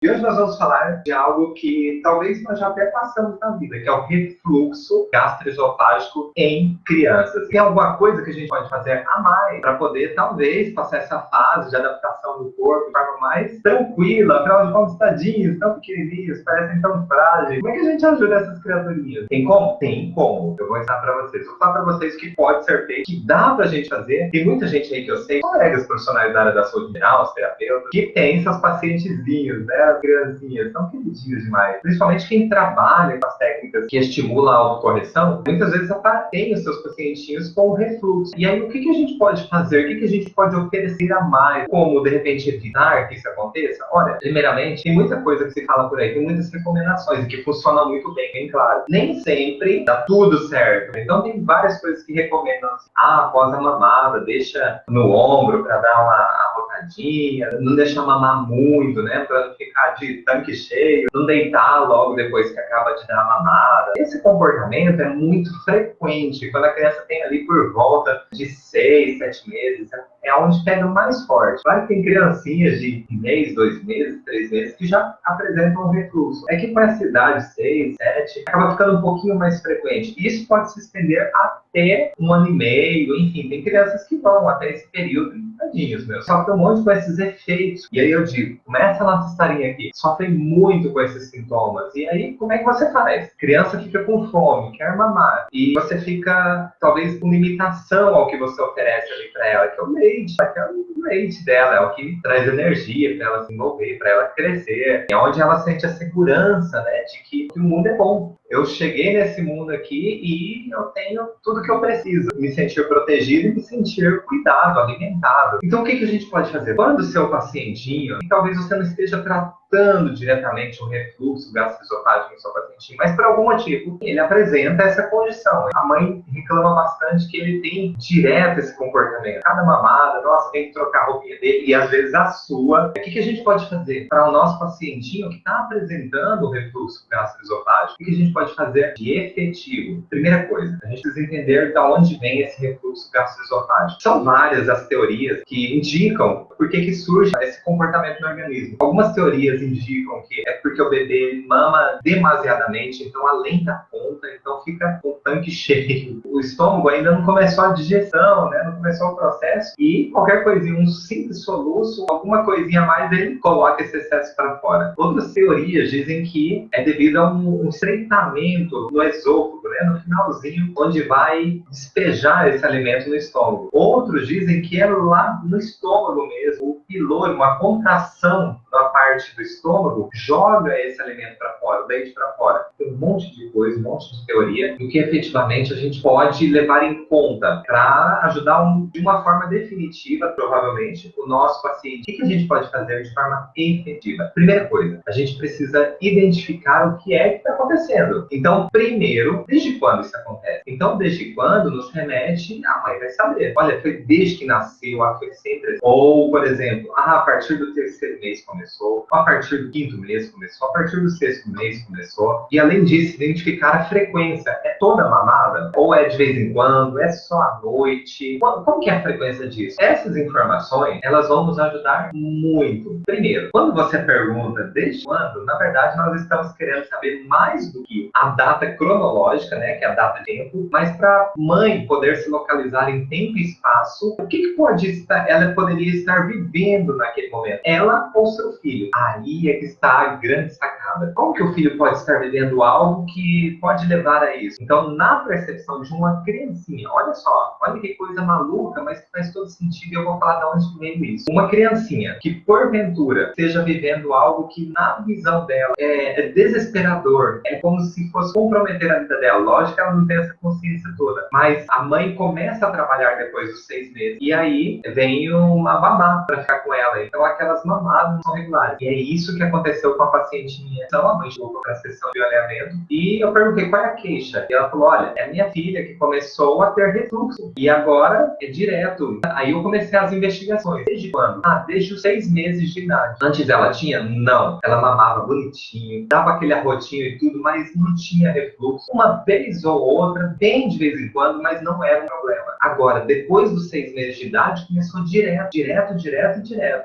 E hoje nós vamos falar de algo que talvez nós já até passamos na vida, que é o refluxo gastroesofágico em crianças. Tem alguma coisa que a gente pode fazer a mais para poder, talvez, passar essa fase de adaptação do corpo de forma mais tranquila, afinal de contas, tadinhos, tão pequenininhos, parecem tão frágeis. Como é que a gente ajuda essas criaturinhas? Tem como? Tem como. Eu vou ensinar para vocês. Vou falar para vocês que pode ser feito, que dá pra gente fazer. Tem muita gente aí que eu sei, colegas profissionais da área da saúde geral, os terapeutas, que tem seus pacientezinhos, né? As criancinhas, são queridinhos demais. Principalmente quem trabalha com as técnicas que estimulam a autocorreção, muitas vezes tem os seus pacientinhos com refluxo. E aí, o que a gente pode fazer? O que a gente pode oferecer a mais? Como, de repente, evitar que isso aconteça? Olha, primeiramente, tem muita coisa que se fala por aí, tem muitas recomendações que funcionam muito bem claro. Nem sempre dá tudo certo. Então, tem várias coisas que recomendam assim, após a mamada, deixa no ombro para dar uma rotadinha, não deixar mamar muito, né, para não ficar de tanque cheio, não deitar logo depois que acaba de dar a mamada. Esse comportamento é muito frequente quando a criança tem ali por volta de 6, 7 meses, é onde pega mais forte. Claro que tem criancinhas de 1 mês, 2 meses, 3 meses que já apresentam um refluxo. É que com essa idade, 6, 7, acaba ficando um pouquinho mais frequente. Isso pode se estender até 1 ano e meio, enfim, tem crianças que vão até esse período, tadinhos, meu. Sofrem um monte com esses efeitos. E aí eu digo, começa a nossa historinha aqui, sofrem muito com esses sintomas. E aí, como é que você faz? Criança fica com fome, quer mamar, e você fica, talvez, com limitação ao que você oferece ali pra ela, que é o leite, o leite dela, é o que traz energia para ela se envolver, para ela crescer, é onde ela sente a segurança, né, de que o mundo é bom. Eu cheguei nesse mundo aqui e eu tenho tudo que eu preciso. Me sentir protegido e me sentir cuidado, alimentado. Então, o que a gente pode fazer? Quando o seu pacientinho, e talvez você não esteja tratando diretamente o refluxo gastroesofágico no seu pacientinho, mas por algum motivo ele apresenta essa condição. A mãe reclama bastante que ele tem direto esse comportamento. Cada mamada, nossa, tem que trocar a roupinha dele e às vezes a sua. O que a gente pode fazer para o nosso pacientinho que está apresentando o refluxo gastroesofágico? O que a gente pode fazer de efetivo? Primeira coisa, a gente precisa entender de onde vem esse refluxo gastroesofágico. São várias as teorias que indicam por que surge esse comportamento no organismo. Algumas teorias indicam que é porque o bebê mama demasiadamente, então além da conta, então fica com o tanque cheio. O estômago ainda não começou a digestão, né? Não começou o processo e qualquer coisinha, um simples soluço, alguma coisinha a mais, ele coloca esse excesso para fora. Outras teorias dizem que é devido a um estreitamento no esôfago, né? No finalzinho, onde vai despejar esse alimento no estômago. Outros dizem que é lá no estômago mesmo, o pilôrio, uma contração na parte do estômago, joga esse alimento para fora, o leite para fora. Tem um monte de coisa, um monte de teoria, do que efetivamente a gente pode levar em conta para ajudar de uma forma definitiva, provavelmente, o nosso paciente. O que a gente pode fazer de forma efetiva? Primeira coisa, a gente precisa identificar o que é que está acontecendo. Então, primeiro, desde quando isso acontece? Então, desde quando nos remete, a mãe vai saber. Olha, foi desde que nasceu, foi sempre. Ou, por exemplo, a partir do 3º mês começou, a partir do 5º mês começou, a partir do 6º mês começou. E, além disso, identificar a frequência. É toda mamada? Ou é de vez em quando? É só à noite? Como que é a frequência disso? Essas informações, elas vão nos ajudar muito. Primeiro, quando você pergunta desde quando, na verdade, nós estamos querendo saber mais do que a data cronológica, né, que é a data de tempo, mas para a mãe poder se localizar em tempo e espaço, o que ela poderia estar vivendo naquele momento? Ela ou seu filho? Aí é que está a grande sacada. Como que o filho pode estar vivendo algo que pode levar a isso? Então, na percepção de uma criancinha, olha só, olha que coisa maluca, mas que faz todo sentido e eu vou falar de onde veio isso. Uma criancinha que, porventura, esteja vivendo algo que, na visão dela, é desesperador, é como se fosse comprometer a vida dela. Lógico que ela não tem essa consciência toda, mas a mãe começa a trabalhar depois dos 6 meses e aí vem uma babá para ficar com ela. Então, aquelas mamadas não são regulares. E é isso que aconteceu com a paciente minha tinha. Então a mãe chegou para a sessão de alinhamento e eu perguntei qual é a queixa. E ela falou, olha, é minha filha que começou a ter refluxo. E agora é direto. Aí eu comecei as investigações. Desde quando? Desde os 6 meses de idade. Antes ela tinha? Não. Ela mamava bonitinho, dava aquele arrotinho e tudo, mas não tinha refluxo. Uma vez ou outra, bem de vez em quando, mas não era um problema. Agora, depois dos 6 meses de idade, começou direto.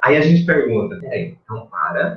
Aí a gente pergunta, peraí, então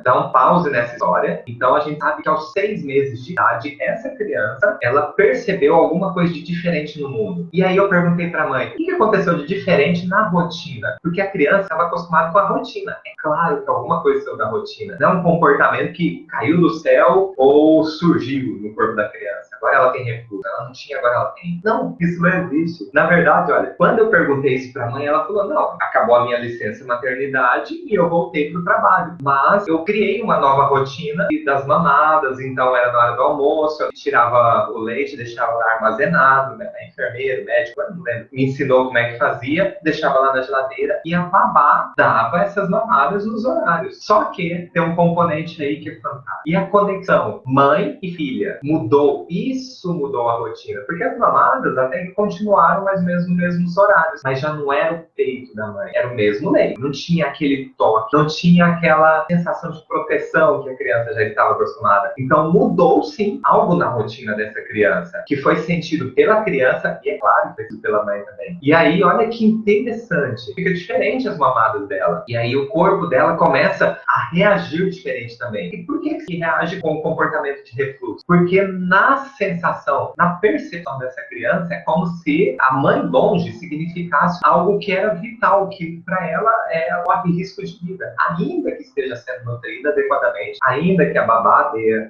dá um pause nessa história. Então a gente sabe que aos 6 meses de idade, essa criança, ela percebeu alguma coisa de diferente no mundo. E aí eu perguntei pra mãe, o que aconteceu de diferente na rotina? Porque a criança estava acostumada com a rotina. É claro que alguma coisa saiu da rotina. Não é um comportamento que caiu do céu ou surgiu no corpo da criança. Agora ela tem refluxo. Ela não tinha, agora ela tem. Não, isso não existe. Na verdade, olha, quando eu perguntei isso pra mãe, ela falou, não, acabou a minha licença maternidade e eu voltei pro trabalho. Mas eu criei uma nova rotina das mamadas, então era na hora do almoço, eu tirava o leite, deixava lá armazenado, né? A enfermeira, o médico, eu não lembro, me ensinou como é que fazia, deixava lá na geladeira e a babá dava essas mamadas nos horários. Só que tem um componente aí que é fantástico. E a conexão mãe e filha mudou. Isso mudou a rotina. Porque as mamadas até que continuaram mais ou menos nos mesmos horários. Mas já não era o peito da mãe. Era o mesmo leite. Não tinha aquele toque. Não tinha aquela sensação de proteção que a criança já estava acostumada. Então mudou sim algo na rotina dessa criança. Que foi sentido pela criança e é claro que foi sentido pela mãe também. E aí olha que interessante. Fica diferente as mamadas dela. E aí o corpo dela começa a reagir diferente também. E por que reage com o comportamento de refluxo? Porque na sensação, na percepção dessa criança, é como se a mãe longe significasse algo que era vital, que para ela é o risco de vida. Ainda que esteja sendo nutrida adequadamente, ainda que a babá dê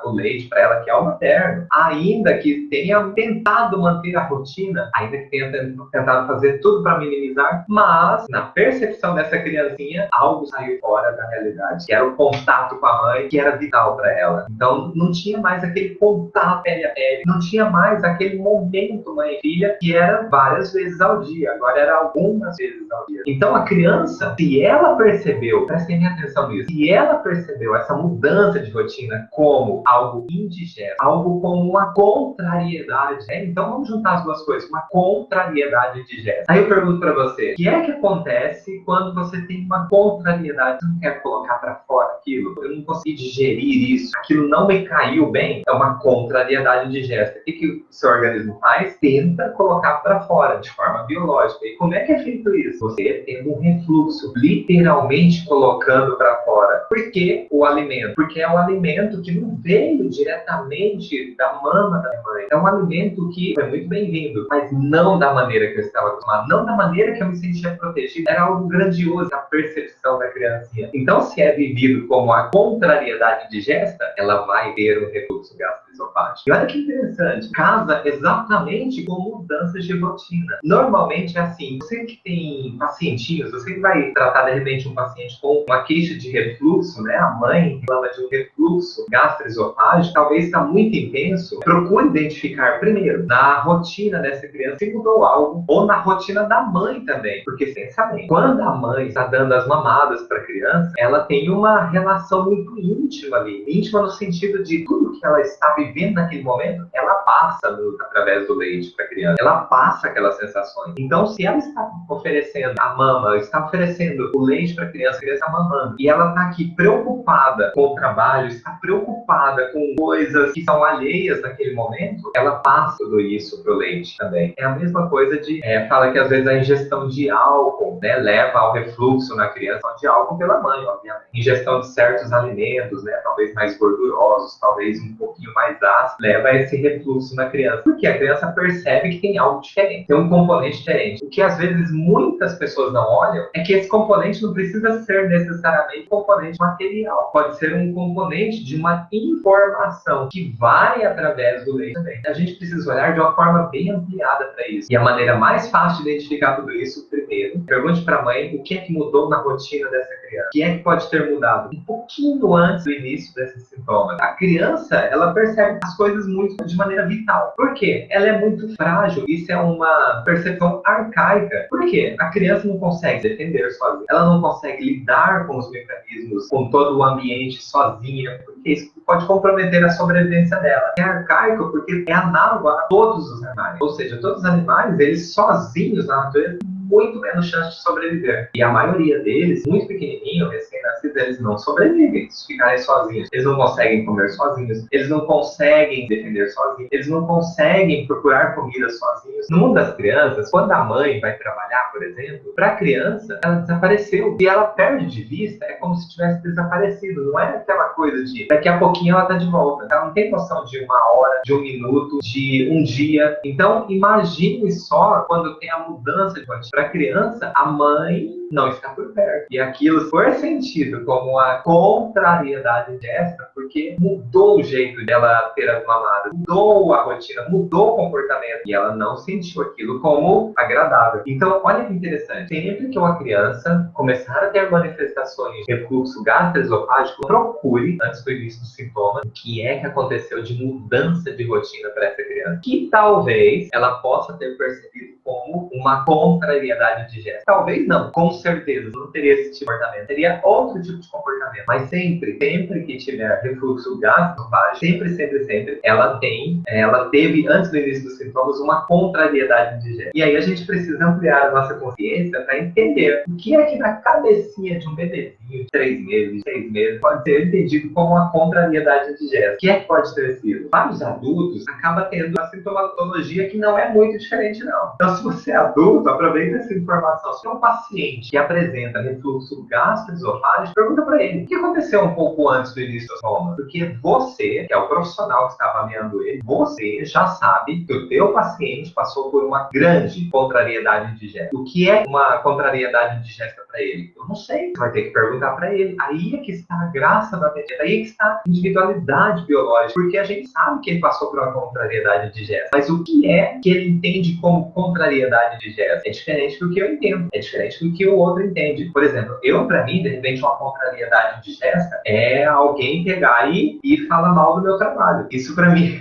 o leite para ela, que é o materno, ainda que tenha tentado manter a rotina, ainda que tenha tentado fazer tudo para minimizar, mas na percepção dessa criancinha, algo saiu fora da realidade, que era o contato com a mãe, que era vital para ela. Então não tinha mais aquele contato pele a pele, não tinha mais aquele momento mãe e filha que era várias vezes ao dia, agora era algumas vezes ao dia. Então a criança, se ela percebeu, prestem atenção nisso, se ela percebeu essa mudança de rotina como algo indigesto, algo como uma contrariedade, né? Então vamos juntar as duas coisas, uma contrariedade indigesta. Aí eu pergunto para você, o que é que acontece quando você tem uma contrariedade? Você não quer colocar para fora aquilo? Eu não consegui digerir isso, aquilo não me caiu bem, é uma contrariedade indigesta. O que o seu organismo faz? Tenta colocar para fora, de forma biológica. E como é que é feito isso? Você tendo um refluxo, literalmente colocando para fora. Por que o alimento? Porque é um alimento que não veio diretamente da mama da mãe. É um alimento que foi muito bem-vindo, mas não da maneira que eu estava acostumado, não da maneira que eu me sentia protegido. Era algo grandioso, a percepção da criancinha. Então, se é vivido como a contrariedade digesta, ela vai ter um refluxo gastroesofágico. E olha que interessante, casa exatamente com mudanças de rotina. Normalmente é assim, você que tem pacientinhos, você que vai tratar de repente um paciente com uma queixa de refluxo, né? A mãe fala de um refluxo gastroesofágico, talvez está muito intenso. Procure identificar primeiro na rotina dessa criança se mudou algo, ou na rotina da mãe também, porque sinceramente, quando a mãe está dando as mamadas para a criança, ela tem uma relação muito íntima ali, íntima no sentido de tudo que ela está vivendo naquele momento, ela passa através do leite para a criança, ela passa aquelas sensações. Então, se ela está oferecendo a mama, está oferecendo o leite para a criança está mamando, e ela está aqui preocupada com o trabalho, está preocupada com coisas que são alheias naquele momento, ela passa tudo isso para o leite também. É a mesma coisa de, fala que às vezes a ingestão de álcool, né, leva ao refluxo na criança, de álcool pela mãe, obviamente. Ingestão de certos alimentos, né, talvez mais gordurosos, talvez um pouquinho mais ácidos, leva a esse refluxo na criança, porque a criança percebe que tem algo diferente, tem um componente diferente. O que às vezes muitas pessoas não olham é que esse componente não precisa ser necessariamente um componente material, pode ser um componente de uma informação que vai através do leite também. A gente precisa olhar de uma forma bem ampliada para isso. E a maneira mais fácil de identificar tudo isso, primeiro, pergunte para a mãe o que é que mudou na rotina dessa criança. O que é que pode ter mudado um pouquinho antes do início desses sintomas. A criança, ela percebe que as coisas coisas muito de maneira vital. Por quê? Ela é muito frágil. Isso é uma percepção arcaica. Por quê? A criança não consegue defender sozinha. Ela não consegue lidar com os mecanismos, com todo o ambiente sozinha, porque isso pode comprometer a sobrevivência dela. É arcaico porque é análogo a todos os animais. Ou seja, todos os animais, eles sozinhos na natureza, muito menos chance de sobreviver. E a maioria deles, muito pequenininho, recém-nascidos, eles não sobrevivem se ficarem sozinhos. Eles não conseguem comer sozinhos, eles não conseguem defender sozinhos, eles não conseguem procurar comida sozinhos. No mundo das crianças, quando a mãe vai trabalhar, por exemplo, para a criança, ela desapareceu. E ela perde de vista, é como se tivesse desaparecido. Não é aquela coisa de daqui a pouquinho ela está de volta. Ela não tem noção de uma hora, de um minuto, de um dia. Então, imagine só quando tem a mudança de rotina. Para a criança, a mãe não está por perto. E aquilo foi sentido como a contrariedade dessa, porque mudou o jeito dela ter as mamadas, mudou a rotina, mudou o comportamento. E ela não sentiu aquilo como agradável. Então, olha que interessante. Sempre que uma criança começar a ter manifestações de refluxo gastroesofágico, procure, antes do início dos sintomas, o que é que aconteceu de mudança de rotina para essa criança. Que talvez ela possa ter percebido como uma contrariedade de gesto. Talvez não, com certeza, não teria esse tipo de comportamento. Teria outro tipo de comportamento. Mas sempre que tiver refluxo gastroesofágico, sempre, ela teve, antes do início dos sintomas, uma contrariedade de gesto. E aí a gente precisa ampliar a nossa consciência para entender o que é que na cabecinha de um bebezinho de 3 meses, 6 meses, pode ser entendido como uma contrariedade de gesto. O que é que pode ter sido? Para os adultos, acaba tendo uma sintomatologia que não é muito diferente, não. Então, se você é adulto, aproveita essa informação. Se é um paciente que apresenta refluxo gastroesofágico, pergunta para ele o que aconteceu um pouco antes do início dos sintomas. Porque você, que é o profissional que está avaliando ele, você já sabe que o teu paciente passou por uma grande contrariedade de gesto. O que é uma contrariedade de gesto para ele? Eu não sei. Você vai ter que perguntar para ele. Aí é que está a graça da medicina. Aí é que está a individualidade biológica. Porque a gente sabe que ele passou por uma contrariedade de gesto. Mas o que é que ele entende como contrariedade de gesto? É diferente do que eu entendo. É diferente do que o outro entende. Por exemplo, para mim, de repente, uma contrariedade de gesto é alguém pegar e falar mal do meu trabalho. Isso para mim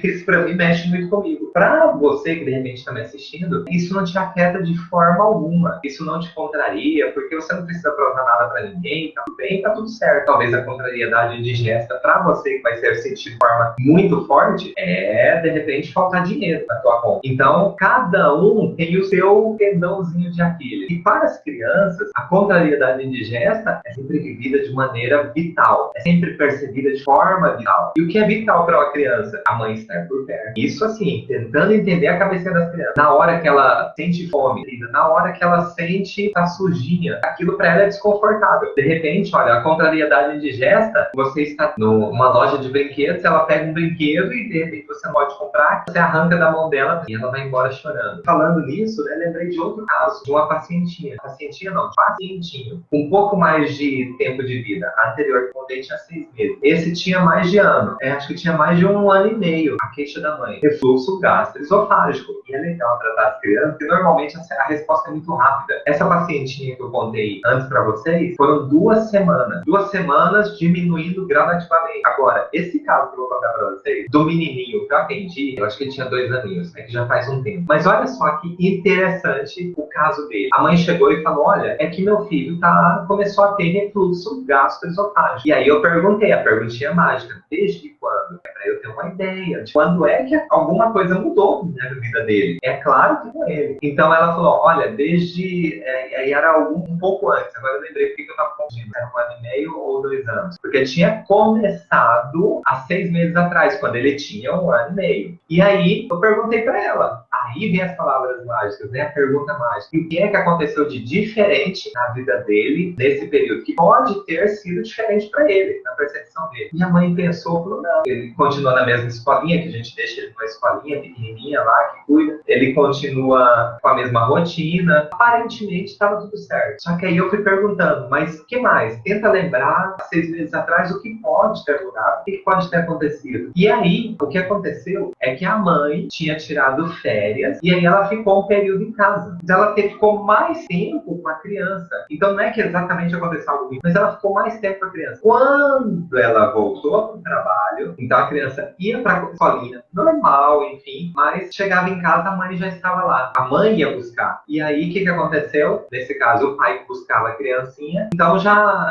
mexe muito comigo. Para você que de repente está me assistindo, isso não te afeta de forma alguma. Isso não te contraria, porque você não precisa provar nada para ninguém, tá tudo bem, tá tudo certo. Talvez a contrariedade indigesta para você que vai ser sentido de forma muito forte é, de repente, faltar dinheiro na tua conta. Então, cada um tem o seu tendãozinho de Aquiles. E para as crianças, a contrariedade indigesta é sempre vivida de maneira vital. É sempre percebida de forma vital. E o que é vital para uma criança? A mãe estar por perto. Isso assim, tentando entender a cabeça das crianças. Na hora que ela sente fome, na hora que ela sente tá sujinha, aquilo para ela é desconfortável. De repente, olha, a contrariedade indigesta, você está numa loja de brinquedos, ela pega um brinquedo e de repente você não pode comprar, você arranca da mão dela e ela vai embora chorando. Falando nisso, né, lembrei de outro caso, de uma pacientinha. Pacientinha não, pacientinho, com um pouco mais de tempo de vida. A anterior, quando ele tinha 6 meses. Esse tinha mais de ano. Acho que tinha mais de 1 ano e meio. A queixa da mãe. Refluxo gastroesofágico. E é legal tratar as crianças, porque normalmente a resposta é muito rápida. Essa pacientinha que eu contei antes para vocês, foram 2 semanas. 2 semanas diminuindo gradativamente. Agora, esse caso que eu vou contar para vocês, do menininho que eu atendi, eu acho que ele tinha 2 aninhos, que já faz um tempo. Mas olha só que interessante o caso dele. A mãe chegou e falou, olha, é que meu filho começou a ter refluxo gastroesofágico. E aí eu perguntei, a perguntinha mágica, desde quando? É para eu ter uma ideia de quando é que alguma coisa mudou na vida dele. É claro que com ele. Então ela falou, olha, desde... aí era um pouco antes, agora eu lembrei porque eu estava confundindo, era 1 ano e meio ou 2 anos. Porque tinha começado há 6 meses atrás, quando ele tinha 1 ano e meio. E aí eu perguntei para ela, aí vem as palavras mágicas, né? A pergunta mágica. E o que é que aconteceu de diferente na vida dele nesse período? Que pode ter sido diferente para ele, na percepção dele. E a mãe pensou, falou, não. Ele continua na mesma escolinha, que a gente deixa ele numa escolinha pequenininha lá, que cuida. Ele continua com a mesma rotina. Aparentemente estava tudo certo. Só que aí eu fui perguntando, mas o que mais? Tenta lembrar, 6 meses atrás, o que pode ter mudado? O que pode ter acontecido? E aí, o que aconteceu é que a mãe tinha tirado férias e aí ela ficou um período em casa. Então ela ficou mais tempo com a criança. criança. Então não é que exatamente aconteceu algo ruim, mas ela ficou mais tempo com a criança. Quando ela voltou para o trabalho, então a criança ia para a escolinha, normal, enfim, mas chegava em casa, a mãe já estava lá. A mãe ia buscar. E aí, o que aconteceu? Nesse caso, o pai buscava a criancinha, então já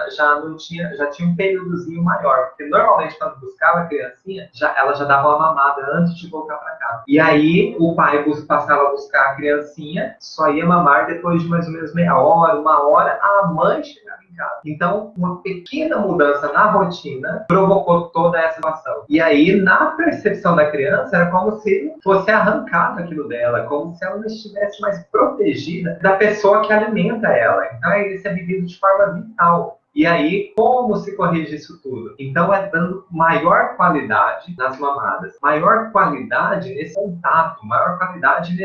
tinha um períodozinho maior, porque normalmente quando buscava a criancinha, ela já dava uma mamada antes de voltar para casa. E aí, o pai passava a buscar a criancinha, só ia mamar depois de mais ou menos meia hora, uma hora, a mãe chegava em casa. Então, uma pequena mudança na rotina provocou toda essa situação. E aí, na percepção da criança, era como se fosse arrancado aquilo dela, como se ela não estivesse mais protegida da pessoa que alimenta ela. Então, isso é vivido de forma vital. E aí, como se corrige isso tudo? Então, é dando maior qualidade nas mamadas, maior qualidade nesse contato, maior qualidade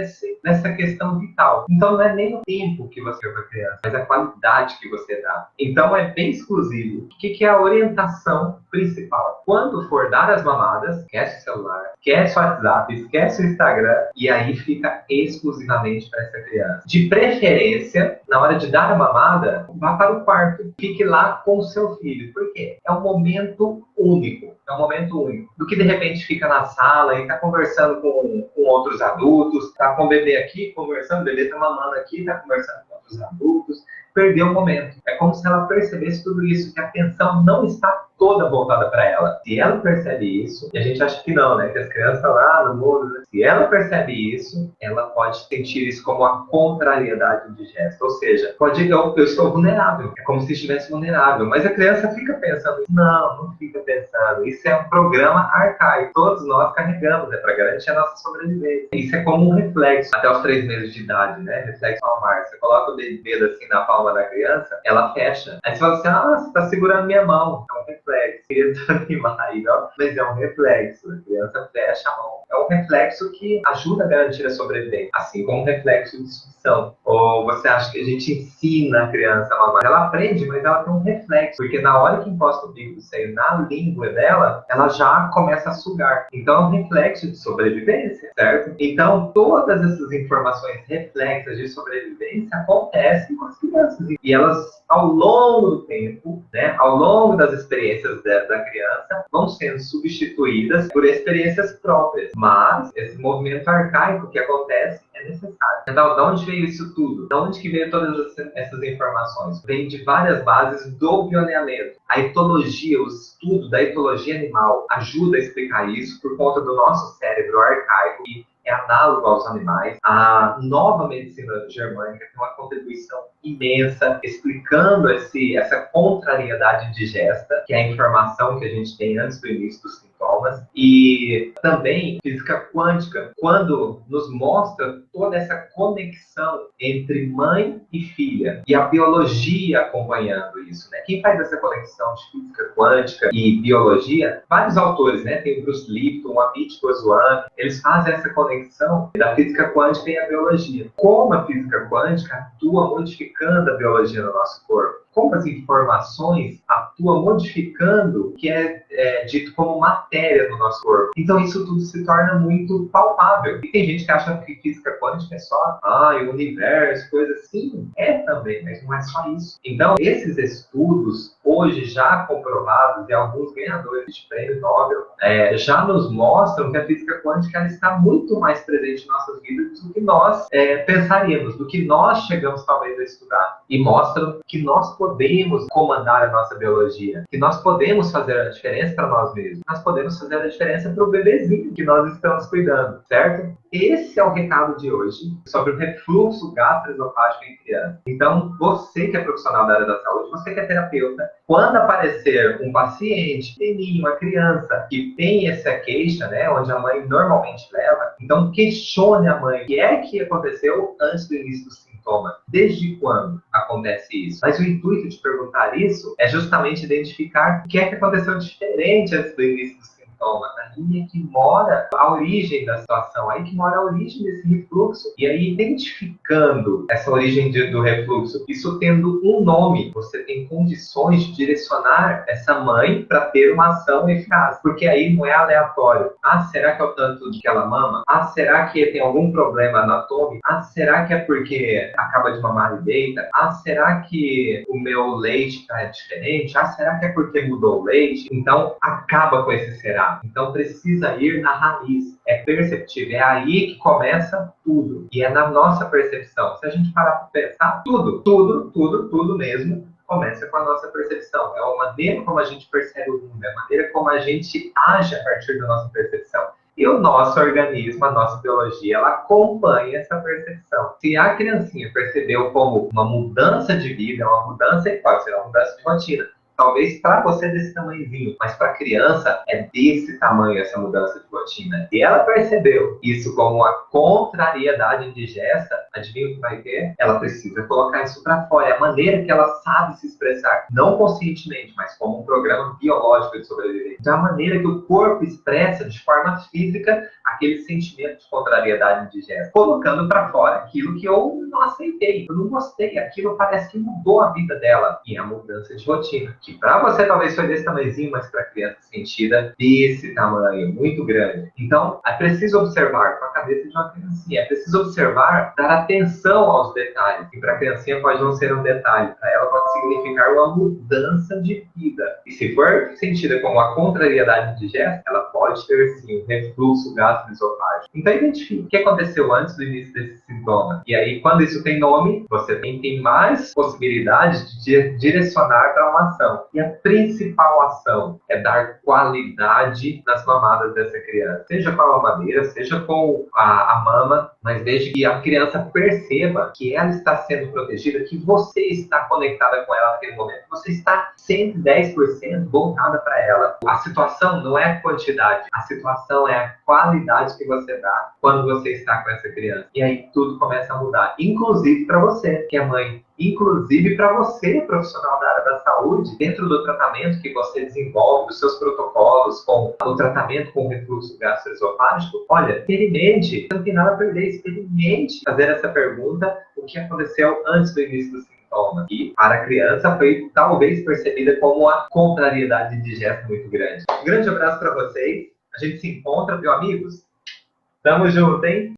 nessa questão vital. Então, não é nem o tempo que você dá para a criança, mas a qualidade que você dá. Então, é bem exclusivo. O que é a orientação principal? Quando for dar as mamadas, esquece o celular, esquece o WhatsApp, esquece o Instagram, e aí fica exclusivamente para essa criança. De preferência, na hora de dar a mamada, vá para o quarto, fique lá com o seu filho. Por quê? É um momento único. É um momento único. Do que de repente fica na sala e está conversando com outros adultos, está com o bebê aqui conversando, o bebê está mamando aqui, está conversando com outros adultos. Perdeu o momento. É como se ela percebesse tudo isso, que a atenção não está toda voltada para ela. Se ela percebe isso, e a gente acha que não, né? Que as crianças estão lá no mundo, né? Se ela percebe isso, ela pode sentir isso como uma contrariedade de gesto. Ou seja, eu estou vulnerável. É como se estivesse vulnerável. Mas a criança fica pensando, não fica pensando. Isso é um programa arcaico. Todos nós carregamos, né? Para garantir a nossa sobrevivência. Isso é como um reflexo, até os 3 meses de idade, né? Reflexo palmar. Você coloca o dedo assim na palma da criança, ela fecha. Aí você fala assim, você está segurando minha mão. É um reflexo. Queria desanimar aí, não? Mas é um reflexo. A criança fecha a mão. É um reflexo que ajuda a garantir a sobrevivência. Assim como um reflexo de sucção. Ou você acha que a gente ensina a criança a mamar? Ela aprende, mas ela tem um reflexo. Porque na hora que encosta o bico do seio na língua dela, ela já começa a sugar. Então é um reflexo de sobrevivência, certo? Então todas essas informações reflexas de sobrevivência acontecem com as crianças. E elas, ao longo do tempo, né, ao longo das experiências da criança, vão sendo substituídas por experiências próprias. Mas esse movimento arcaico que acontece é necessário. Então, de onde veio isso tudo? De onde que veio todas essas informações? Vem de várias bases do pioneiramento. A etologia, o estudo da etologia animal ajuda a explicar isso por conta do nosso cérebro arcaico, que é análogo aos animais. A nova medicina germânica tem uma contribuição imensa, explicando essa contrariedade digesta, que é a informação que a gente tem antes do início dos sintomas. E também física quântica, quando nos mostra toda essa conexão entre mãe e filha, e a biologia acompanhando isso, né? Quem faz essa conexão de física quântica e biologia? Vários autores, né? Tem o Bruce Lipton, o Amit Goswami, eles fazem essa conexão da física quântica e a biologia. Como a física quântica atua modificando a biologia no nosso corpo. Como as informações atuam modificando o que é dito como matéria no nosso corpo. Então isso tudo se torna muito palpável. E tem gente que acha que física quântica é só o universo, coisa assim. É também, mas não é só isso. Então esses estudos, hoje já comprovados, e alguns ganhadores de prêmio Nobel, já nos mostram que a física quântica ela está muito mais presente em nossas vidas do que nós pensaríamos, do que nós chegamos talvez a estudar. E mostram que nós podemos comandar a nossa biologia, que nós podemos fazer a diferença para nós mesmos, nós podemos fazer a diferença para o bebezinho que nós estamos cuidando, certo? Esse é o recado de hoje sobre o refluxo gastroesofágico em criança. Então, você que é profissional da área da saúde, você que é terapeuta, quando aparecer um paciente, pequenininho, uma criança que tem essa queixa, né, onde a mãe normalmente leva, então questione a mãe o que é que aconteceu antes do início do sintoma. Desde quando acontece isso? Mas o intuito de perguntar isso é justamente identificar o que é que aconteceu diferente antes do início do sintoma. sintoma. Aí é que mora a origem da situação, aí que mora a origem desse refluxo. E aí, identificando essa origem do refluxo, isso tendo um nome, você tem condições de direcionar essa mãe para ter uma ação eficaz. Porque aí não é aleatório. Ah, será que é o tanto de que ela mama? Ah, será que tem algum problema anatômico? Ah, será que é porque acaba de mamar e deita? Ah, será que o meu leite está diferente? Ah, será que é porque mudou o leite? Então, acaba com esse será. Então, precisa ir na raiz. É perceptível. É aí que começa tudo. E é na nossa percepção. Se a gente parar para pensar, tudo mesmo começa com a nossa percepção. É a maneira como a gente percebe o mundo, é a maneira como a gente age a partir da nossa percepção. E o nosso organismo, a nossa biologia, ela acompanha essa percepção. Se a criancinha percebeu como uma mudança de vida, uma mudança, pode ser uma mudança de rotina. Talvez para você desse tamanhozinho, mas para a criança é desse tamanho essa mudança de rotina. E ela percebeu isso como uma contrariedade indigesta, adivinha o que vai ter? Ela precisa colocar isso para fora. É a maneira que ela sabe se expressar, não conscientemente, mas como um programa biológico de sobrevivência. Então é a maneira que o corpo expressa de forma física aquele sentimento de contrariedade indigesta, colocando para fora aquilo que eu não aceitei, eu não gostei, aquilo parece que mudou a vida dela. E é a mudança de rotina, que para você talvez foi desse tamanhozinho, mas para a criança sentida desse tamanho, muito grande. Então, é preciso observar com a cabeça de uma criancinha, é preciso observar, dar atenção aos detalhes. E para a criancinha pode não ser um detalhe, para ela pode significar uma mudança de vida. E se for sentida como uma contrariedade indigesta, ela pode ter sim um refluxo gastroesofágico. Então, identifique o que aconteceu antes do início desse sintoma. E aí, quando isso tem nome, você tem mais possibilidades de direcionar para uma ação. E a principal ação é dar qualidade nas mamadas dessa criança. Seja com a mamadeira, seja com a mama, mas desde que a criança perceba que ela está sendo protegida, que você está conectada com ela naquele momento, você está 110% voltada para ela. A situação não é a quantidade, a situação é a qualidade que você dá quando você está com essa criança. E aí tudo começa a mudar, inclusive para você, que é mãe. Inclusive para você, profissional da área da saúde, dentro do tratamento que você desenvolve, dos seus protocolos, com o tratamento com refluxo gastroesofágico, olha, experimente, você não tem nada a perder, experimente fazer essa pergunta, o que aconteceu antes do início do sintoma. E para a criança foi talvez percebida como uma contrariedade indigesta muito grande. Um grande abraço para vocês, a gente se encontra, meus amigos. Tamo junto, hein?